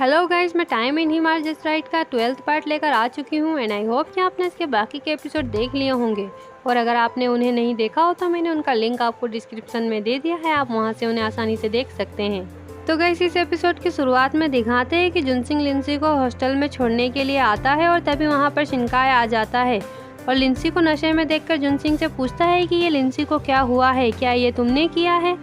Hello guys, मैं time in he March just right का 12th part लेकर आ चुकी हूँ एंड आई होप कि आपने इसके बाकी के एपिसोड देख लिए होंगे। और अगर आपने उन्हें नहीं देखा हो तो मैंने उनका लिंक आपको डिस्क्रिप्शन में दे दिया है, आप वहाँ से उन्हें आसानी से देख सकते हैं। तो गाइस, इस एपिसोड की शुरुआत में दिखाते हैं कि जुनसिंग लिंसी को हॉस्टल में छोड़ने के लिए आता है और तभी वहाँ पर शिनकाय आ जाता है और लिंसी को नशे में देखकर जुनसिंग से पूछता है कि ये लिंसी को क्या हुआ है, क्या ये तुमने किया है।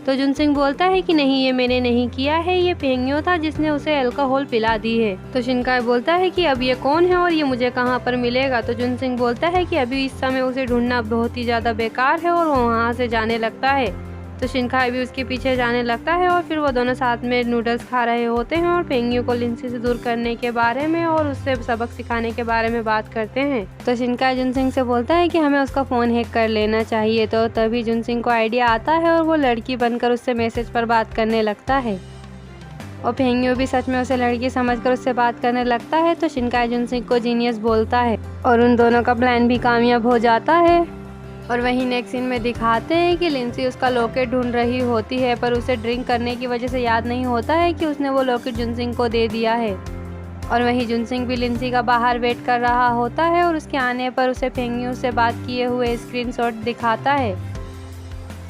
तो जुनसिंग बोलता है कि नहीं, ये मैंने नहीं किया है, ये पेंग्यो था जिसने उसे अल्कोहल पिला दी है। तो शिनकाय बोलता है कि अब ये कौन है और ये मुझे कहाँ पर मिलेगा। तो जुनसिंग बोलता है कि अभी इस समय उसे ढूंढना बहुत ही ज़्यादा बेकार है और वो वहाँ से जाने लगता है। तो शिनकाय भी उसके पीछे जाने लगता है और फिर वो दोनों साथ में नूडल्स खा रहे होते हैं और पेंग्यो को लिंसी से दूर करने के बारे में और उससे सबक सिखाने के बारे में बात करते हैं। तो शिनकाय जुनसिंग से बोलता है कि हमें उसका फ़ोन हैक कर लेना चाहिए। तो तभी जुनसिंग को आइडिया आता है और वो लड़की बनकर उससे मैसेज पर बात करने लगता है और पेंग्यो भी सच में उसे लड़की समझकर उससे बात करने लगता है। तो शिनकाय जुनसिंग को जीनियस बोलता है और उन दोनों का प्लान भी कामयाब हो जाता है। और वहीं नेक्स्ट सीन में दिखाते हैं कि लिंसी उसका लॉकेट ढूंढ रही होती है, पर उसे ड्रिंक करने की वजह से याद नहीं होता है कि उसने वो लॉकेट जुनसिंग को दे दिया है। और वहीं जुनसिंग भी लिंसी का बाहर वेट कर रहा होता है और उसके आने पर उसे पेंग्यो से बात किए हुए स्क्रीनशॉट दिखाता है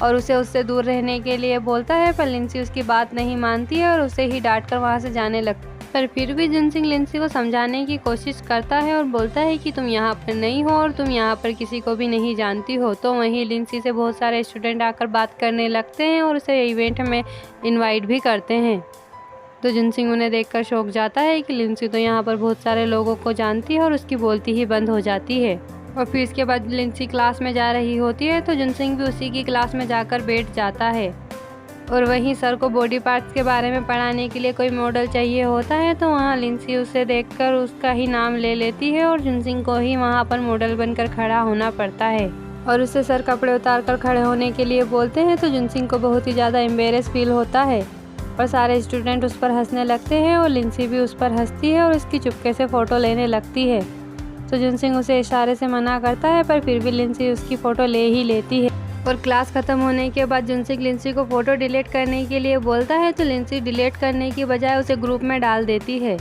और उसे उससे दूर रहने के लिए बोलता है, पर लिंसी उसकी बात नहीं मानती है और उसे ही डांट कर वहाँ से जाने लगती है। पर फिर भी जुनसिंग लिंसी को समझाने की कोशिश करता है और बोलता है कि तुम यहाँ पर नहीं हो और तुम यहाँ पर किसी को भी नहीं जानती हो। तो वहीं लिंसी से बहुत सारे स्टूडेंट आकर बात करने लगते हैं और उसे इवेंट में इनवाइट भी करते हैं। तो जुनसिंग उन्हें देखकर शौक जाता है कि लिंसी तो यहाँ पर बहुत सारे लोगों को जानती है और उसकी बोलती ही बंद हो जाती है। और फिर इसके बाद लिंसी क्लास में जा रही होती है तो जुनसिंग भी उसी की क्लास में जाकर बैठ जाता है। और वहीं सर को बॉडी पार्ट्स के बारे में पढ़ाने के लिए कोई मॉडल चाहिए होता है, तो वहाँ लिंसी उसे देखकर उसका ही नाम ले लेती है और जुनसिंग को ही वहाँ पर मॉडल बनकर खड़ा होना पड़ता है। और उससे सर कपड़े उतार कर खड़े होने के लिए बोलते हैं तो जुनसिंग को बहुत ही ज़्यादा एम्बेरस फील होता है और सारे स्टूडेंट उस पर हंसने लगते हैं और लिंसी भी उस पर हंसती है और उसकी चुपके से फ़ोटो लेने लगती है। तो जुनसिंग उसे इशारे से मना करता है, पर फिर भी लिंसी उसकी फ़ोटो ले ही लेती है। और क्लास ख़त्म होने के बाद जुनसिंग लिंसी को फ़ोटो डिलीट करने के लिए बोलता है, तो लिंसी डिलीट करने की बजाय उसे ग्रुप में डाल देती है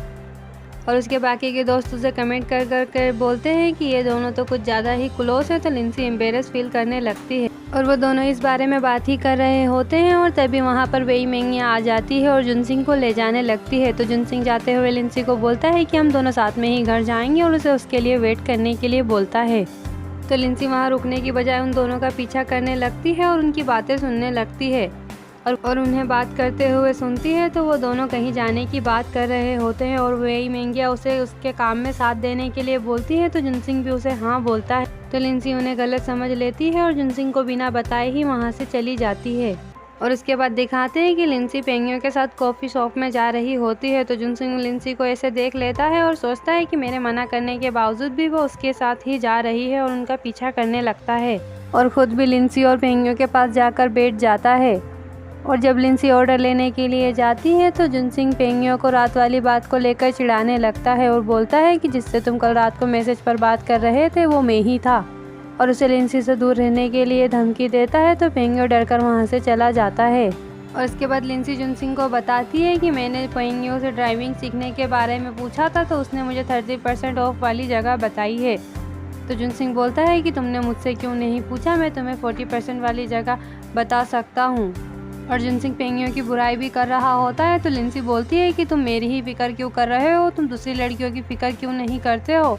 और उसके बाकी के दोस्त उसे कमेंट कर बोलते हैं कि ये दोनों तो कुछ ज़्यादा ही क्लोज है। तो लिंसी एम्बेरस फील करने लगती है और वो दोनों इस बारे में बात ही कर रहे होते हैं और तभी वहाँ पर वेई मेंगिया आ जाती है और जुनसिंग को ले जाने लगती है। तो जुनसिंग जाते हुए लिंसी को बोलता है कि हम दोनों साथ में ही घर जाएंगे और उसे उसके लिए वेट करने के लिए बोलता है। तो लिंसी वहाँ रुकने की बजाय उन दोनों का पीछा करने लगती है और उनकी बातें सुनने लगती है और उन्हें बात करते हुए सुनती है। तो वो दोनों कहीं जाने की बात कर रहे होते हैं और वेई मेंगिया उसे उसके काम में साथ देने के लिए बोलती है। तो जुनसिंग भी उसे हाँ बोलता है। तो लिंसी उन्हें गलत समझ लेती है और जुनसिंग को बिना बताए ही वहाँ से चली जाती है। और उसके बाद दिखाते हैं कि लिंसी पेंग्यो के साथ कॉफ़ी शॉप में जा रही होती है। तो जुनसिंग लिंसी को ऐसे देख लेता है और सोचता है कि मेरे मना करने के बावजूद भी वो उसके साथ ही जा रही है और उनका पीछा करने लगता है और ख़ुद भी लिंसी और पेंग्यो के पास जाकर बैठ जाता है। और जब लिंसी ऑर्डर लेने के लिए जाती है तो जुनसिंग पेंग्यो को रात वाली बात को लेकर चिढ़ाने लगता है और बोलता है कि जिससे तुम कल रात को मैसेज पर बात कर रहे थे वो मैं ही था और उसे लिंसी से दूर रहने के लिए धमकी देता है। तो पेंग्यो डरकर वहाँ से चला जाता है और इसके बाद लिंसी जुनसिंग को बताती है कि मैंने पेंग्यो से ड्राइविंग सीखने के बारे में पूछा था तो उसने मुझे 30% ऑफ वाली जगह बताई है। तो जुनसिंग बोलता है कि तुमने मुझसे क्यों नहीं पूछा, मैं तुम्हें 40% वाली जगह बता सकता हूँ। और जुनसिंग पेंग्यो की बुराई भी कर रहा होता है। तो लिंसी बोलती है कि तुम मेरी ही फिक्र क्यों कर रहे हो, तुम दूसरी लड़कियों की फिक्र क्यों नहीं करते हो।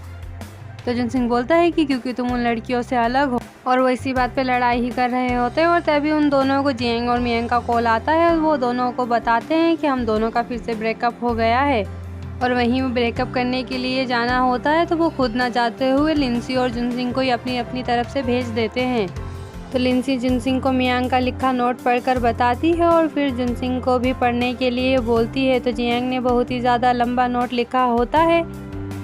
तो जुनसिंग बोलता है कि क्योंकि तुम उन लड़कियों से अलग हो। और वो इसी बात पे लड़ाई ही कर रहे होते हैं और तभी उन दोनों को जियांग और मियांग का कॉल आता है और वो दोनों को बताते हैं कि हम दोनों का फिर से ब्रेकअप हो गया है। और वहीं वो ब्रेकअप करने के लिए जाना होता है तो वो खुद ना चाहते हुए लिंसी और जुनसिंग को ही अपनी अपनी तरफ से भेज देते हैं। तो लिंसी जुनसिंग को मियांग का लिखा नोट पढ़कर बताती है और फिर जुनसिंग को भी पढ़ने के लिए बोलती है। तो जियांग ने बहुत ही ज़्यादा लंबा नोट लिखा होता है।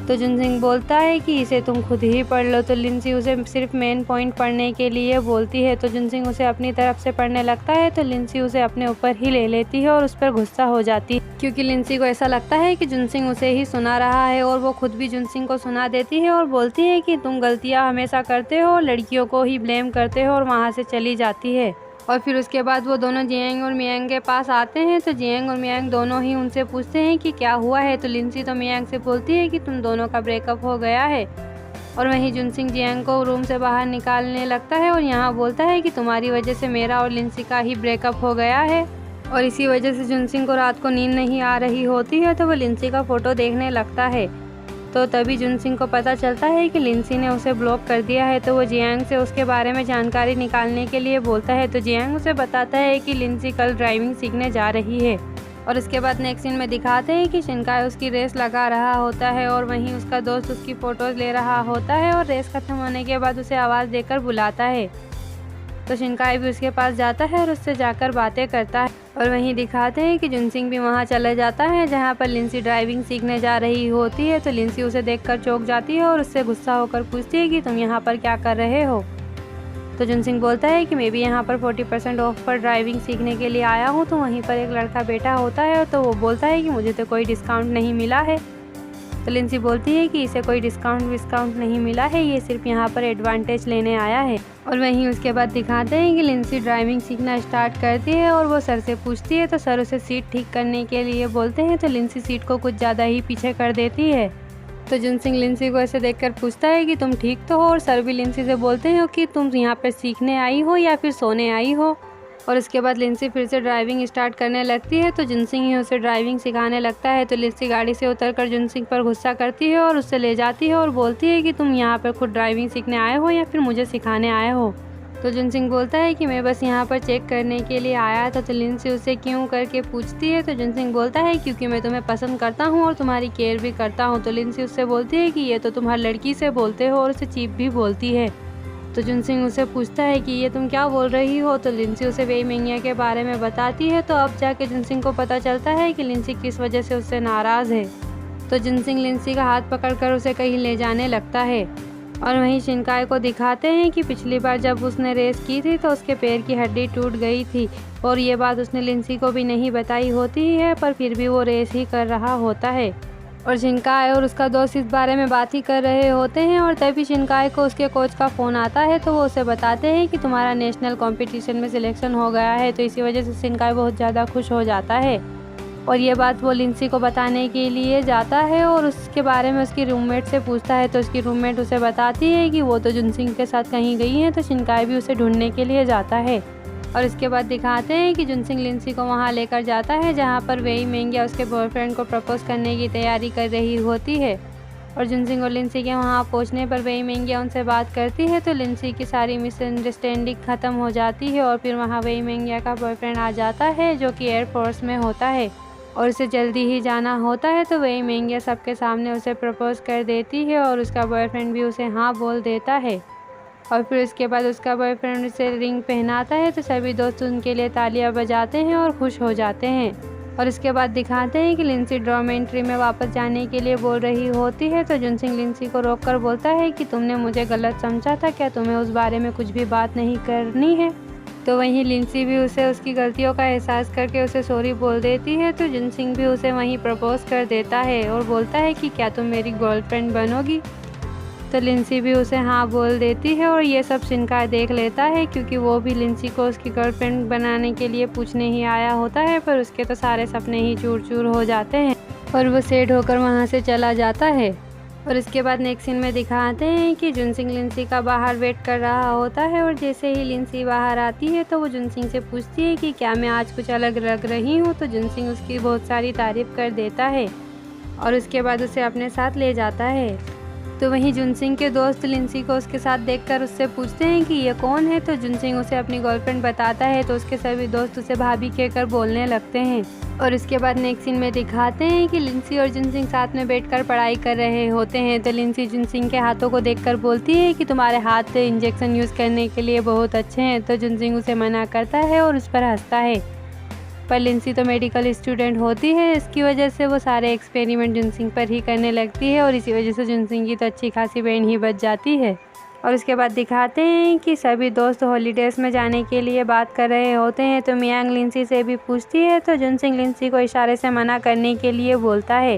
तो जुनसिंग बोलता है कि इसे तुम खुद ही पढ़ लो। तो लिंसी उसे सिर्फ मेन पॉइंट पढ़ने के लिए बोलती है। तो जुनसिंग उसे अपनी तरफ से पढ़ने लगता है तो लिंसी उसे अपने ऊपर ही ले लेती है और उस पर गुस्सा हो जाती है क्योंकि लिंसी को ऐसा लगता है कि जुनसिंग उसे ही सुना रहा है और वो खुद भी जुनसिंग को सुना देती है और बोलती है कि तुम गलतियाँ हमेशा करते हो, लड़कियों को ही ब्लेम करते हो और वहाँ से चली जाती है। और फिर उसके बाद वो दोनों जियांग और मियांग के पास आते हैं। तो जियांग और मियांग दोनों ही उनसे पूछते हैं कि क्या हुआ है। तो लिंसी तो मियांग से बोलती है कि तुम दोनों का ब्रेकअप हो गया है। और वहीं जुनसिंग जियांग को रूम से बाहर निकालने लगता है और यहाँ बोलता है कि तुम्हारी वजह से मेरा और लिंसी का ही ब्रेकअप हो गया है। और इसी वजह से जुनसिंग को रात को नींद नहीं आ रही होती है। तो वो लिंसी का फ़ोटो देखने लगता है। तो तभी जुनसिंग को पता चलता है कि लिंसी ने उसे ब्लॉक कर दिया है। तो वो जियांग से उसके बारे में जानकारी निकालने के लिए बोलता है। तो जियांग उसे बताता है कि लिंसी कल ड्राइविंग सीखने जा रही है। और इसके बाद नेक्स्ट सीन में दिखाते हैं कि शिनकाई उसकी रेस लगा रहा होता है और वहीं उसका दोस्त उसकी फ़ोटोज़ ले रहा होता है और रेस ख़त्म होने के बाद उसे आवाज़ देकर बुलाता है। तो शिनकाई भी उसके पास जाता है और उससे जाकर बातें करता है। और वहीं दिखाते हैं कि जुनसिंग भी वहां चला जाता है जहां पर लिंसी ड्राइविंग सीखने जा रही होती है। तो लिंसी उसे देखकर चौंक जाती है और उससे गुस्सा होकर पूछती है कि तुम यहाँ पर क्या कर रहे हो। तो जुनसिंग बोलता है कि मैं भी यहाँ पर 40% ऑफ पर ड्राइविंग सीखने के लिए आया हूँ। तो वहीं पर एक लड़का बैठा होता है तो वो बोलता है कि मुझे तो कोई डिस्काउंट नहीं मिला है। तो लिंसी बोलती है कि इसे कोई डिस्काउंट नहीं मिला है, ये सिर्फ यहाँ पर एडवांटेज लेने आया है। और वहीं उसके बाद दिखाते हैं कि लिंसी ड्राइविंग सीखना स्टार्ट करती है और वो सर से पूछती है। तो सर उसे सीट ठीक करने के लिए बोलते हैं। तो लिंसी सीट को कुछ ज़्यादा ही पीछे कर देती है। तो जुनसिंग लिंसी को ऐसे देखकर पूछता है कि तुम ठीक तो हो। और सर भी लिंसी से बोलते हैं कि तुम यहाँ पर सीखने आई हो या फिर सोने आई हो। और इसके बाद लिंसी फिर से ड्राइविंग स्टार्ट करने लगती है। तो जुनसिंग ही उसे ड्राइविंग सिखाने लगता है। तो लिंसी गाड़ी से उतरकर जुनसिंग पर गुस्सा करती है और उससे ले जाती है और बोलती है कि तुम यहाँ पर खुद ड्राइविंग सीखने आए हो या फिर मुझे सिखाने आए हो। तो जुनसिंग बोलता है कि मैं बस यहाँ पर चेक करने के लिए आया था। तो लिंसी उसे क्यों करके पूछती है। तो जुनसिंग बोलता है क्योंकि मैं तुम्हें पसंद करता हूँ और तुम्हारी केयर भी करता हूँ। तो लिंसी उससे बोलती है कि ये तो तुम हर लड़की से बोलते हो और उसे चीप भी बोलती है। तो जुनसिंग उसे पूछता है कि ये तुम क्या बोल रही हो। तो लिंसी उसे वेई मिंगिया के बारे में बताती है। तो अब जाके जुनसिंग को पता चलता है कि लिंसी किस वजह से उससे नाराज़ है। तो जुनसिंग लिंसी का हाथ पकड़कर उसे कहीं ले जाने लगता है। और वहीं शिनकाई को दिखाते हैं कि पिछली बार जब उसने रेस की थी तो उसके पैर की हड्डी टूट गई थी और ये बात उसने लिंसी को भी नहीं बताई होती है, पर फिर भी वो रेस ही कर रहा होता है। और शिनकाई और उसका दोस्त इस बारे में बात ही कर रहे होते हैं और तभी शिनकाई को उसके कोच का फ़ोन आता है। तो वो उसे बताते हैं कि तुम्हारा नेशनल कंपटीशन में सिलेक्शन हो गया है। तो इसी वजह से शिनकाई बहुत ज़्यादा खुश हो जाता है और ये बात वो लिंसी को बताने के लिए जाता है और उसके बारे में उसकी रूममेट से पूछता है। तो उसकी रूममेट उसे बताती है कि वो तो जुनसिंग के साथ कहीं गई है। तो शिनकाई भी उसे ढूंढने के लिए जाता है। और इसके बाद दिखाते हैं कि जुनसिंग लिंसी को वहां लेकर जाता है जहां पर वेई मिंगिया उसके बॉयफ्रेंड को प्रपोज करने की तैयारी कर रही होती है। और जुनसिंग और लिंसी के वहां पहुंचने पर वेई मिंगिया उनसे बात करती है। तो लिंसी की सारी मिसअंडरस्टैंडिंग ख़त्म हो जाती है और फिर वहां वेई मिंगिया का बॉयफ्रेंड आ जाता है जो कि एयरफोर्स में होता है और उसे जल्दी ही जाना होता है। तो वेई मिंगिया सबके सामने उसे प्रपोज कर देती है और उसका बॉयफ्रेंड भी उसे हाँ बोल देता है। और फिर उसके बाद उसका बॉयफ्रेंड उसे रिंग पहनाता है। तो सभी दोस्त उनके लिए तालियां बजाते हैं और खुश हो जाते हैं। और इसके बाद दिखाते हैं कि लिंसी डॉर्मेंट्री में वापस जाने के लिए बोल रही होती है। तो जुनसिंग लिंसी को रोककर बोलता है कि तुमने मुझे गलत समझा था, क्या तुम्हें उस बारे में कुछ भी बात नहीं करनी है। तो वहीं लिंसी भी उसे उसकी गलतियों का एहसास करके उसे सॉरी बोल देती है। तो जुनसिंग भी उसे वहीं प्रपोज कर देता है और बोलता है कि क्या तुम मेरी गर्लफ्रेंड बनोगी। तो लिंसी भी उसे हाँ बोल देती है और ये सब शिनकाई देख लेता है क्योंकि वो भी लिंसी को उसकी गर्लफ्रेंड बनाने के लिए पूछने ही आया होता है, पर उसके तो सारे सपने ही चूर चूर हो जाते हैं और वो सैड होकर वहाँ से चला जाता है। और इसके बाद नेक्स्ट सीन में दिखाते हैं कि जुनसिंग लिंसी का बाहर वेट कर रहा होता है और जैसे ही लिंसी बाहर आती है तो वो जुनसिंग से पूछती है कि क्या मैं आज कुछ अलग लग रही हूँ। तो जुनसिंग उसकी बहुत सारी तारीफ़ कर देता है और उसके बाद उसे अपने साथ ले जाता है। तो वहीं जुनसिंग के दोस्त लिंसी को उसके साथ देखकर उससे पूछते हैं कि ये कौन है। तो जुनसिंग उसे अपनी गर्लफ्रेंड बताता है तो उसके सभी दोस्त उसे भाभी कहकर बोलने लगते हैं। और इसके बाद नेक्स्ट सीन में दिखाते हैं कि लिंसी और जुनसिंग साथ में बैठकर पढ़ाई कर रहे होते हैं। तो लिंसी जुनसिंग के हाथों को देखकर बोलती है कि तुम्हारे हाथ इंजेक्शन यूज़ करने के लिए बहुत अच्छे हैं। तो जुनसिंग उसे मना करता है और उस पर हंसता है, पर लिंसी तो मेडिकल स्टूडेंट होती है, इसकी वजह से वो सारे एक्सपेरिमेंट जुनसिंग पर ही करने लगती है और इसी वजह से जुनसिंग की तो अच्छी खासी बहन ही बच जाती है। और उसके बाद दिखाते हैं कि सभी दोस्त हॉलीडेज़ में जाने के लिए बात कर रहे होते हैं। तो मियांग लिंसी से भी पूछती है। तो जुनसिंग लिंसी को इशारे से मना करने के लिए बोलता है।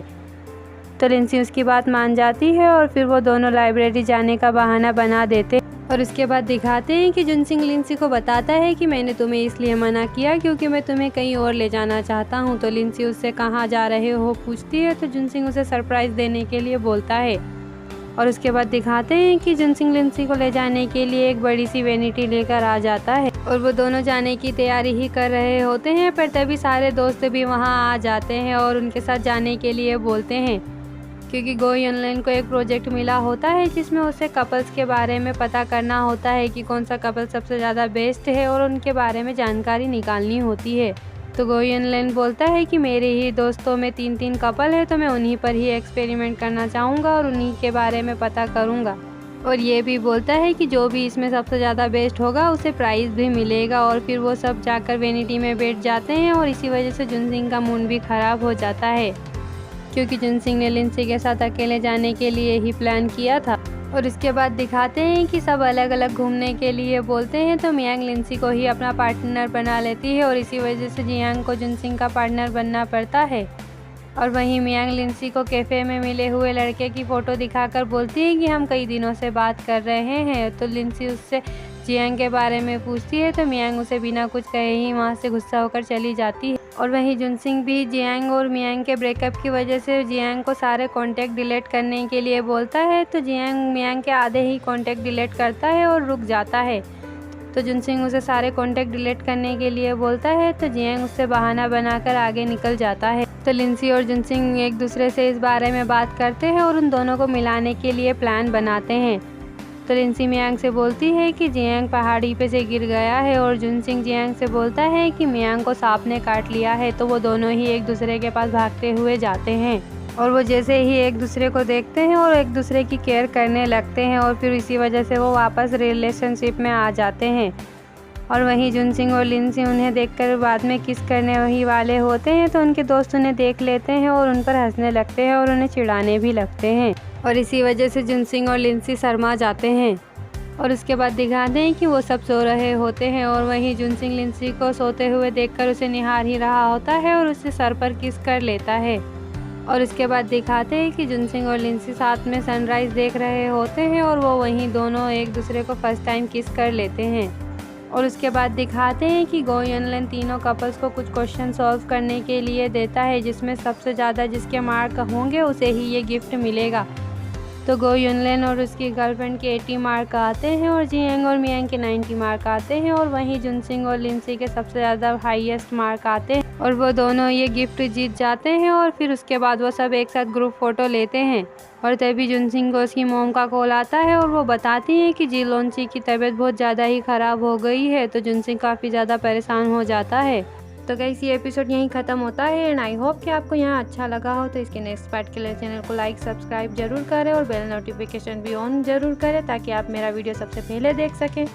तो लिंसी उसकी बात मान जाती है और फिर वो दोनों लाइब्रेरी जाने का बहाना बना देते। और उसके बाद दिखाते हैं कि जुनसिंग लिंसी को बताता है कि मैंने तुम्हें इसलिए मना किया क्योंकि मैं तुम्हें कहीं और ले जाना चाहता हूँ। तो लिंसी उससे कहाँ जा रहे हो पूछती है, तो जुनसिंग उसे सरप्राइज़ देने के लिए बोलता है। और उसके बाद दिखाते हैं कि जुनसिंग लिंसी को ले जाने के लिए एक बड़ी सी वैनिटी लेकर आ जाता है और वो दोनों जाने की तैयारी ही कर रहे होते हैं, पर तभी सारे दोस्त भी वहाँ आ जाते हैं और उनके साथ जाने के लिए बोलते हैं, क्योंकि गो युनलिन को एक प्रोजेक्ट मिला होता है जिसमें उसे कपल्स के बारे में पता करना होता है कि कौन सा कपल सबसे ज़्यादा बेस्ट है और उनके बारे में जानकारी निकालनी होती है। तो गो युनलिन बोलता है कि मेरे ही दोस्तों में 3 कपल है, तो मैं उन्हीं पर ही एक्सपेरिमेंट करना चाहूँगा और उन्हीं के बारे में पता करूँगा। और ये भी बोलता है कि जो भी इसमें सबसे ज़्यादा बेस्ट होगा उसे प्राइज़ भी मिलेगा। और फिर वो सब जाकर वेनिटी में बैठ जाते हैं और इसी वजह से जुनसिंग का मूड भी ख़राब हो जाता है, क्योंकि जुनसिंग ने लिंसी के साथ अकेले जाने के लिए ही प्लान किया था। और इसके बाद दिखाते हैं कि सब अलग अलग घूमने के लिए बोलते हैं, तो मियांग लिंसी को ही अपना पार्टनर बना लेती है और इसी वजह से जियांग को जुनसिंग का पार्टनर बनना पड़ता है। और वहीं मियांग लिंसी को कैफ़े में मिले हुए लड़के की फ़ोटो दिखाकर बोलती है कि हम कई दिनों से बात कर रहे हैं। तो लिंसी उससे जियांग के बारे में पूछती है, तो मियांग उसे बिना कुछ कहे ही वहाँ से गुस्सा होकर चली जाती है। और वहीं जुनसिंग भी जियांग और मियांग के ब्रेकअप की वजह से जियांग को सारे कॉन्टैक्ट डिलीट करने के लिए बोलता है। तो जियांग मियांग के आधे ही कॉन्टैक्ट डिलीट करता है और रुक जाता है। तो जुनसिंग उसे सारे कॉन्टैक्ट डिलीट करने के लिए बोलता है, तो जियांग उससे बहाना बनाकर आगे निकल जाता है। तो लिंसी और जुनसिंग एक दूसरे से इस बारे में बात करते हैं और उन दोनों को मिलाने के लिए प्लान बनाते हैं। तो लिंसी मियांग से बोलती है कि जियांग पहाड़ी पे से गिर गया है और जुनसिंग जियांग से बोलता है कि मियांग को सांप ने काट लिया है। तो वो दोनों ही एक दूसरे के पास भागते हुए जाते हैं और वो जैसे ही एक दूसरे को देखते हैं और एक दूसरे की केयर करने लगते हैं और फिर इसी वजह से वो वापस रिलेशनशिप में आ जाते हैं। और वहीं जुनसिंग और लिंसी उन्हें देखकर बाद में किस करने वही वाले होते हैं, तो उनके दोस्त उन्हें देख लेते हैं और उन पर हंसने लगते हैं और उन्हें चिढ़ाने भी लगते हैं और इसी वजह से जुनसिंग और लिंसी शर्मा जाते हैं। और उसके बाद दिखाते हैं कि वो सब सो रहे होते हैं और वहीं जुनसिंग लिंसी को सोते हुए देखकर उसे निहार ही रहा होता है और उससे सर पर किस कर लेता है। और उसके बाद दिखाते हैं कि जुनसिंग और लिंसी साथ में सनराइज़ देख रहे होते हैं और वो वहीं दोनों एक दूसरे को फर्स्ट टाइम किस कर लेते हैं। और उसके बाद दिखाते हैं कि गो युनलिन तीनों कपल्स को कुछ क्वेश्चन सॉल्व करने के लिए देता है, जिसमें सबसे ज़्यादा जिसके मार्क होंगे उसे ही ये गिफ्ट मिलेगा। तो गो युनलिन और उसकी गर्लफ्रेंड के 80 मार्क आते हैं और जियांग और मियांग के 90 मार्क आते हैं और वहीं जुनसिंग और लिंसी के सबसे ज़्यादा हाईएस्ट मार्क आते हैं और वो दोनों ये गिफ्ट जीत जाते हैं। और फिर उसके बाद वो सब एक साथ ग्रुप फ़ोटो लेते हैं और तभी जुनसिंग को उसकी मॉम का कॉल आता है और वो बताती हैं कि जिलोंची की तबीयत बहुत ज़्यादा ही ख़राब हो गई है। तो जुनसिंग काफ़ी ज़्यादा परेशान हो जाता है। तो गाइस ये एपिसोड यहीं ख़त्म होता है एंड आई होप कि आपको यहाँ अच्छा लगा हो। तो इसके नेक्स्ट पार्ट के लिए चैनल को लाइक सब्सक्राइब जरूर करें और बेल नोटिफिकेशन भी ऑन जरूर करें ताकि आप मेरा वीडियो सबसे पहले देख सकें।